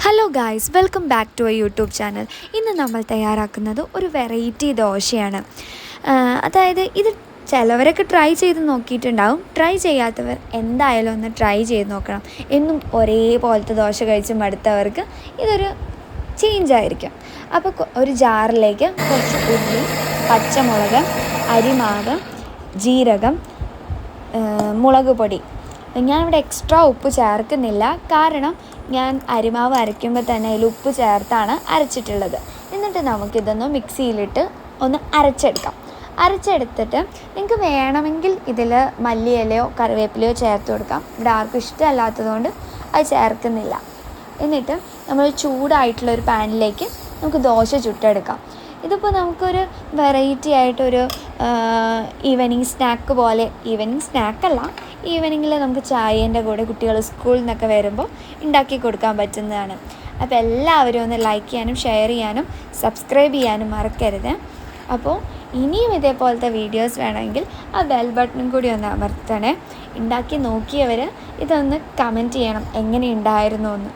Hello guys, welcome back to a YouTube channel. ഇന്ന് നമ്മൾ തയ്യാറാക്കുന്നത് ഒരു വെറൈറ്റി ദോശയാണ്. അതായത് ഇത് ചിലവരൊക്കെ ട്രൈ ചെയ്ത് നോക്കിയിട്ടുണ്ടാവും. ട്രൈ ചെയ്യാത്തവർ എന്തായാലും ഒന്ന് ട്രൈ ചെയ്ത് നോക്കണം. എന്നും ഒരേപോലത്തെ ദോശ കഴിച്ച് മടുത്തവർക്ക് ഇതൊരു ചേഞ്ചായിരിക്കും. അപ്പോൾ ഒരു ജാറിലേക്ക് കുറച്ച് ഉള്ളി, പച്ചമുളക്, അരിമാവ്, ജീരകം, മുളക് പൊടി. ഞാനിവിടെ എക്സ്ട്രാ ഉപ്പ് ചേർക്കുന്നില്ല, കാരണം ഞാൻ അരിമാവ് അരയ്ക്കുമ്പോൾ തന്നെ അതിൽ ഉപ്പ് ചേർത്താണ് അരച്ചിട്ടുള്ളത്. എന്നിട്ട് നമുക്കിതൊന്ന് മിക്സിയിലിട്ട് ഒന്ന് അരച്ചെടുത്തിട്ട് നിങ്ങൾക്ക് വേണമെങ്കിൽ ഇതിൽ മല്ലിയിലയോ കറിവേപ്പിലയോ ചേർത്ത് കൊടുക്കാം. ഇവിടെ ആർക്കും ഇഷ്ടമല്ലാത്തതുകൊണ്ട് അത് ചേർക്കുന്നില്ല. എന്നിട്ട് നമ്മൾ ചൂടായിട്ടുള്ളൊരു പാനിലേക്ക് നമുക്ക് ദോശ ചുട്ടെടുക്കാം. ഇതിപ്പോൾ നമുക്കൊരു വെറൈറ്റി ആയിട്ടൊരു ഈവനിങ് സ്നാക്ക് പോലെ, ഈവനിങ് സ്നാക്കല്ല, ഈവനിങ്ങിൽ നമുക്ക് ചായേൻ്റെ കൂടെ കുട്ടികൾ സ്കൂളിൽ നിന്നൊക്കെ വരുമ്പോൾ ഉണ്ടാക്കി കൊടുക്കാൻ പറ്റുന്നതാണ്. അപ്പോൾ എല്ലാവരും ഒന്ന് ലൈക്ക് ചെയ്യാനും ഷെയർ ചെയ്യാനും സബ്സ്ക്രൈബ് ചെയ്യാനും മറക്കരുത്. അപ്പോൾ ഇനിയും ഇതേപോലത്തെ വീഡിയോസ് വേണമെങ്കിൽ ആ ബെൽ ബട്ടണും കൂടി ഒന്ന് അമർത്തണേ. ഉണ്ടാക്കി നോക്കിയവർ ഇതൊന്ന് കമൻറ്റ് ചെയ്യണം എങ്ങനെ ഉണ്ടായിരുന്നു എന്ന്.